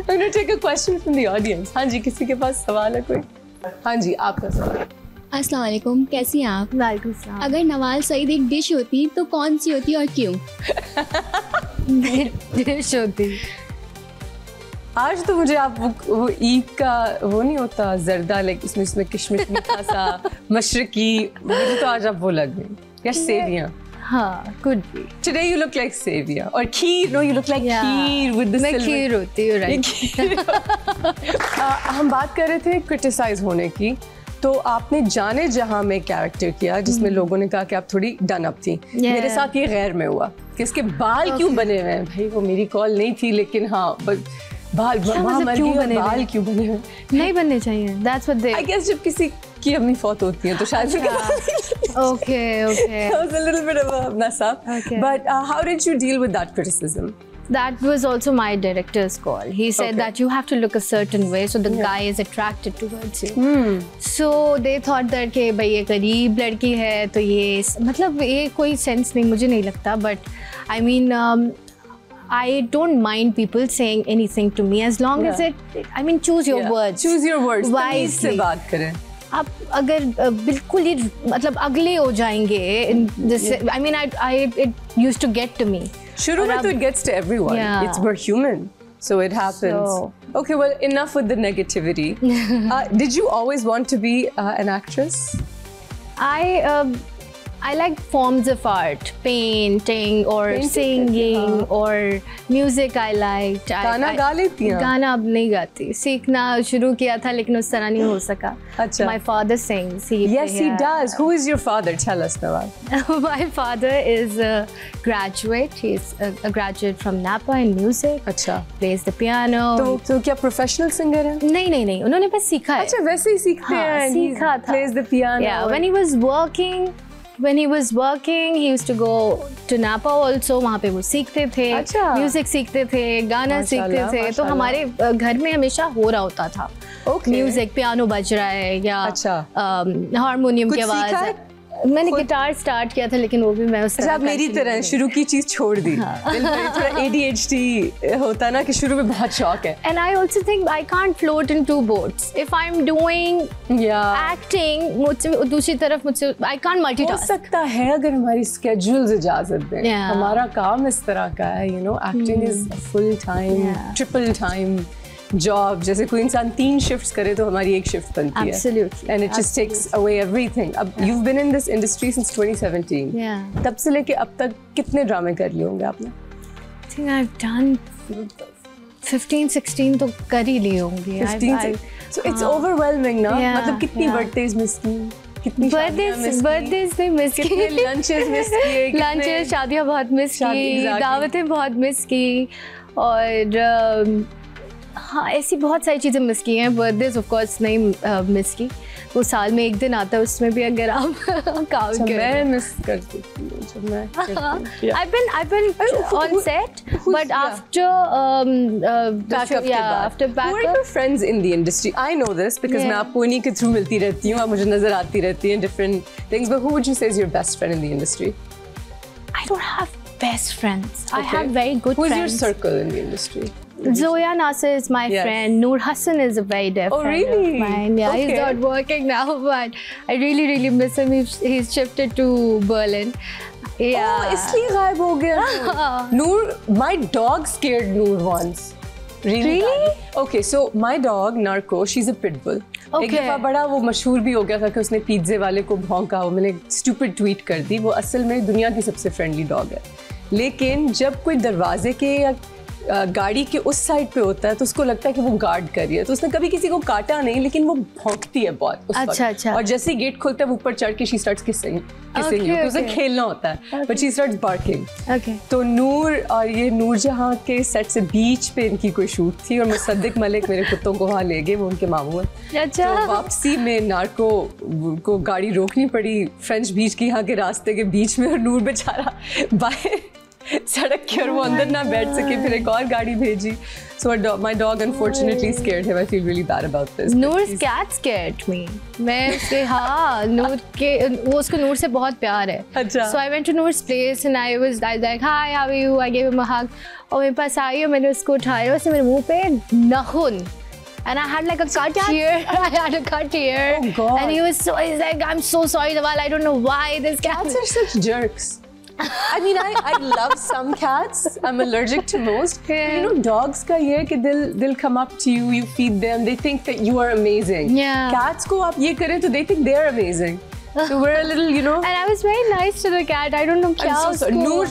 I'm going to take a question from the audience. हाँ जी, किसी के पास सवाल है कोई? हाँ जी, आपका सवाल. अस्सलाम वालेकुम, कैसी हैं आप? वालेकुम सलाम. अगर नवाज सईद एक डिश होती तो कौन सी होती और क्यों? डिश होती. आज तो मुझे आप वो ईद का वो नहीं होता जर्दा, लाइक इसमें किशमिश मीठा सा मशरकी, मुझे तो आज आप वो लग गई. या सेवियां. हाँ, could be. Today you look like सेवियां. और खीर, no you look like kheer with the मैं silver. खीर होती हूँ, right? हम बात कर रहे थे क्रिटिसाइज होने की. तो आपने जाने जहां में कैरेक्टर किया जिसमें लोगों ने कहा कि आप थोड़ी डन अप थी. मेरे साथ ये गैर में हुआ कि इसके बाल क्यों बने हुए हैं. भाई वो मेरी कॉल नहीं थी, लेकिन हाँ बाल क्यों बने बाल क्यों बने हुए नहीं बनने चाहिए. That's what they. I guess जब किसी की अम्मी फौत होती है तो शायद Okay. That was a little bit of a mess up. Okay. But how did you deal with that criticism? That was also my director's call. He said that you have to look a certain way so the guy is attracted towards you. So they thought that कि भाई ये गरीब लड़की है तो ये मतलब ये कोई सेंस नहीं, मुझे नहीं लगता. But I mean I don't mind people saying anything to me as long as I mean choose your words. Choose your words. wisely. से बात करें. आप अगर बिल्कुल ही मतलब अगले हो जाएंगे, I mean it used to get to me. शुरू में तो it gets to everyone. Yeah. We're human. So it happens. So. Okay, well, enough with the negativity. Did you always want to be an actress? I like forms of art, painting or singing or music. I liked. गाना गा लेती हैं? गाना अब नहीं गाती. सीखना शुरू किया था लेकिन उस तरह नहीं हो सका. अच्छा. My father sings. Yes, he does. Who is your father? Tell us, Nawal. My father is a graduate. He's a graduate from Napa in music. अच्छा. Plays the piano. तो क्या professional singer है? नहीं. उन्होंने बस सीखा है. अच्छा, वैसे ही सीखते हैं. सीखा था. Plays the piano. Yeah, when he was working, he used to go to Napa also. वहाँ पे वो सीखते थे. अच्छा. Music सीखते थे, गाना सीखते थे. तो हमारे घर में हमेशा हो रहा होता था. Okay. Music, पियानो बज रहा है या हारमोनियम की आवाज है. मैंने गिटार स्टार्ट किया था लेकिन वो भी मैं उस तरह मेरी तरह शुरू की चीज छोड़ दी. थोड़ा ADHD होता है ना कि शुरू में बहुत शौक है. And I also think I can't float in two boats. If I'm doing acting, मुझसे दूसरी तरफ मुझसे I can't multitask. हो सकता है अगर हमारी schedules इजाजत दें. हमारा काम इस तरह का है, you know, acting is full time, triple time job. जैसे कोई इंसान 3 शिफ्ट्स करे तो हमारी एक शिफ्ट बनती है. Absolutely. And it just takes away everything. अब you've been in this industry since 2017. तब से लेके अब तक कितने ड्रामे कर लिए होंगे आपने? I think I've done 15-16 तो कर ही लिए होंगे. 15. So it's overwhelming ना. मतलब कितनी birthdays मिस की? कितनी birthdays में मिस की, कितने lunches मिस किए, lunches, शादियाँ बहुत मिस की, दावतें बहुत मिस की और हाँ ऐसी बहुत सारी चीज़ें मिस की हैं. बर्थडेज ऑफ कोर्स नहीं मिस की. वो साल में एक दिन आता है, उसमें भी अगर आप काउंट करें. मैं मिस करती हूँ जब मैं I've been on set but after backup. Who are your friends in the industry? I know this because मैं आपको इन्हीं के थ्रू मिलती रहती हूँ. आप मुझे नजर आती रहती हैं different things. But who would you say is your best friend in the industry? I don't have best friends. I have very good friends. Who's your circle in the industry? Zoya Nasser is my friend. Noor Hassan is a very dear friend of mine. Yeah, he's not working now, but I really miss him. He's shifted to Berlin. Yeah. Oh, इसलिए गायब हो गया. Noor, my dog scared Noor once. Really? Okay, so my dog Narco, she's a pit bull. एक दफा बड़ा वो मशहूर भी हो गया था कि उसने पिज़्ज़े वाले को भौंका. वो मैंने स्टूपिड ट्वीट कर दी. वो असल में दुनिया की सबसे फ्रेंडली डॉग है, लेकिन जब कोई दरवाजे के या गाड़ी के उस साइड पे होता है तो उसको लगता है कि वो गार्ड कर रही है. तो उसने कभी किसी को काटा नहीं, लेकिन वो भौंकती है बहुत उस वक्त. अच्छा. और जैसे ही गेट खुलता है वो ऊपर चढ़ के शी स्टार्ट्स किसिंग उसे खेलना होता है, बट शी स्टार्ट्स बार्किंग. तो नूर और ये नूरजहां के सेट से बीच पे इनकी कोई शूट थी और मुसद्दिक मलिक मेरे कुत्तों को वहाँ ले गए. वो उनके मामू हैं. तो वापसी में नार्को को गाड़ी रोकनी पड़ी फ्रेंच बीच की यहाँ के रास्ते के बीच में, और नूर बेचारा बाहर सड़क के और वो अंदर ना बैठ सके. फिर एक और गाड़ी भेजी. So my dog unfortunately scared him. I feel really bad about this. Noor's cat scared me. मैं उसके नूर के वो उसको नूर से बहुत प्यार है. अच्छा. So I went to Noor's place and I was like, hi, how are you? I gave him a hug. और मेरे पास आई और मैंने उसको उठाया, उसने मेरे मुंह पे नाखून, and I had like a cut here. I had a cut here. Oh God. And he's like, I'm so sorry, Nawal, I don't know why this cat. Cats are such jerks. I mean, I love some cats. I'm allergic to most. Yeah. You know, dogs ka ye hai ki they'll come up to you, you feed them, they think that you are amazing. Yeah. Cats ko aap ye kare to they think they're amazing. So we're a little, you know. And I was very nice to the cat. I don't know kya I'm so sorry. usko- Noor.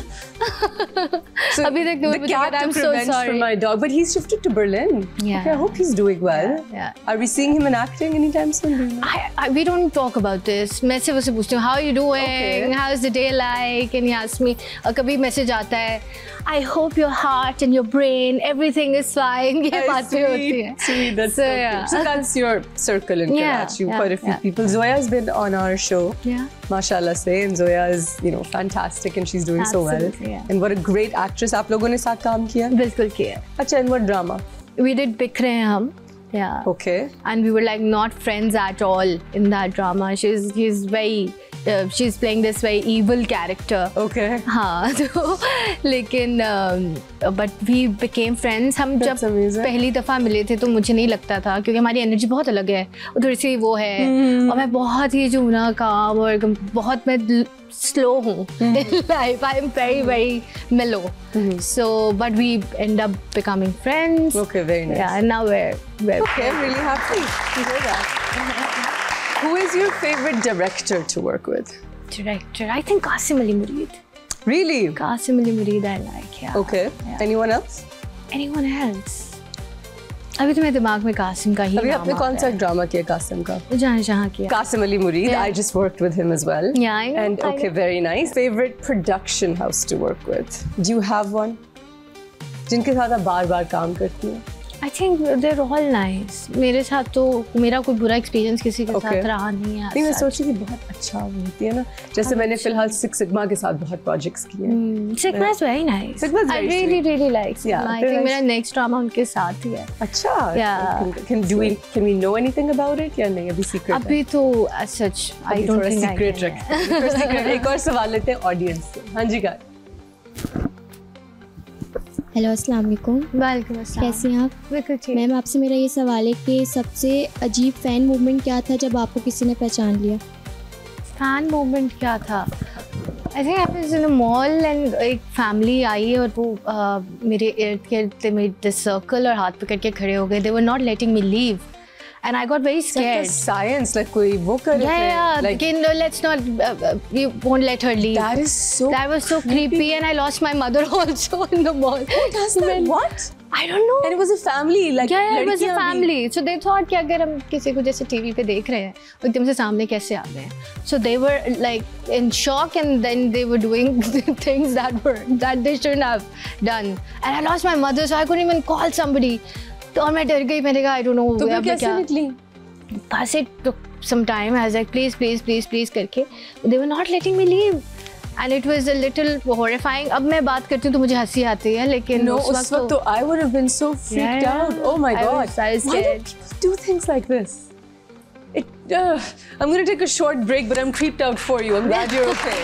So Abhi tak Noor the mujhe cat कहता है, I'm took so revenge sorry. for my dog, but he's shifted to Berlin. Yeah. Okay, I hope he's doing well. Yeah. Are we seeing him in acting anytime soon? Do you know? We don't talk about this. मैं सिर्फ उससे पूछती हूँ, how are you doing? Okay. How's the day like? And he asks me, कभी message आता है, I hope your heart and your brain, everything is fine. ये बातें होती हैं. Sweet, that's So, so yeah. cute. So that's your circle in Yeah, Karachi. yeah, Quite a few yeah. people. Zoya's been on our show. Yeah. Mashallah say, and Zoya is, you know, fantastic and she's doing so well. Absolutely, yeah. And what a great actress. आप लोगों ने साथ काम किया? बिल्कुल किया. अच्छा, and what drama? We did बिखरे हैं हम. Yeah. Okay. And we were like not friends at all in that drama. She's very she's playing this very evil character. Okay. हाँ तो लेकिन but we became friends. हम जब That's amazing. पहली दफ़ा मिले थे तो मुझे नहीं लगता था, क्योंकि हमारी एनर्जी बहुत अलग है, थोड़ी सी वो है और मैं बहुत ही जो ना काम और बहुत मैं स्लो हूँ in life. I am very very mellow. So but we end up becoming friends. Okay, very nice. Yeah, and now we're Okay, I'm really happy to hear that. Who is your favorite director to work with? director. I think Qasim Ali Mureed. Really? Qasim Ali Mureed I like. Yeah. Okay. Yeah. Anyone else? Anyone else? अभी तो मेरे दिमाग में कासिम का ही अभी नाम आपने आ कौन रहा सा ड्रामा किया कासिम का? है। जहाँ किया. Qasim Ali Mureed. Yeah. I just worked with him as well. Yeah, I know, And I okay, know. very nice. Favorite production house to work with? Do you have one? जिनके साथ आप बार-बार काम करती हैं? I think they're all nice. मेरे साथ तो मेरा कोई बुरा एक्सपीरियंस किसी के Okay. साथ रहा नहीं है. नहीं, मैं as such. सोची कि बहुत अच्छा होती है ना, जैसे मैंने फिलहाल सिक्स सिग्मा के साथ बहुत प्रोजेक्ट्स किए हैं. Sigma is very nice. Sigma is I very really sweet. really like Sigma. Yeah, I they're think nice. मेरा next drama उनके साथ ही है. अच्छा. Yeah. Can we know anything about it या नहीं, अभी secret है? अभी तो as such I अभी don't थोड़ा think I secret can. रखते हैं. थोड़ा secret. एक और सवाल लेते हैं ऑडियंस से. हाँ जी गाय. हेलो अस्सलाम वालेकुम, वालेकुम अस्सलाम. कैसी हैं आप? बिल्कुल ठीक. मैम आपसे मेरा ये सवाल है कि सबसे अजीब फ़ैन मूवमेंट क्या था जब आपको किसी ने पहचान लिया? फैन मोमेंट क्या था? I think I was in a mall and एक फैमिली आई और वो मेरे इर्द गिर्द मेरे सर्कल और हाथ पकड़ के खड़े हो गए. They were not letting me leave and I got very scared. Science, like कोई वो कर रहे थे. Yeah, Like no, let's not. We won't let her leave. that is so. That was so creepy, and I lost my mother also in the mall. Who does that? What? I don't know. And it was a family, like Yeah, it was a लड़कियां भी. family. So they thought कि अगर हम किसी को जैसे TV पे देख रहे हैं, वो एकदम से सामने कैसे आ गए? So they were like in shock, and then they were doing things that they shouldn't have done. And I lost my mother, so I couldn't even call somebody. तो और मैं डर गई. मैंने कहा I don't know. तो फिर अब मैं कैसे क्या? निकली? बस it took some time. I was like please करके. They were not letting me leave. And it was a little horrifying. अब मैं बात करती हूँ तो मुझे हंसी आती है, लेकिन No, उस वक्त तो I would have been so freaked Yeah, out. Oh my I God. was Why do scared. people do things like this? I'm going to take a short break, but I'm creeped out for you. I'm glad you're okay.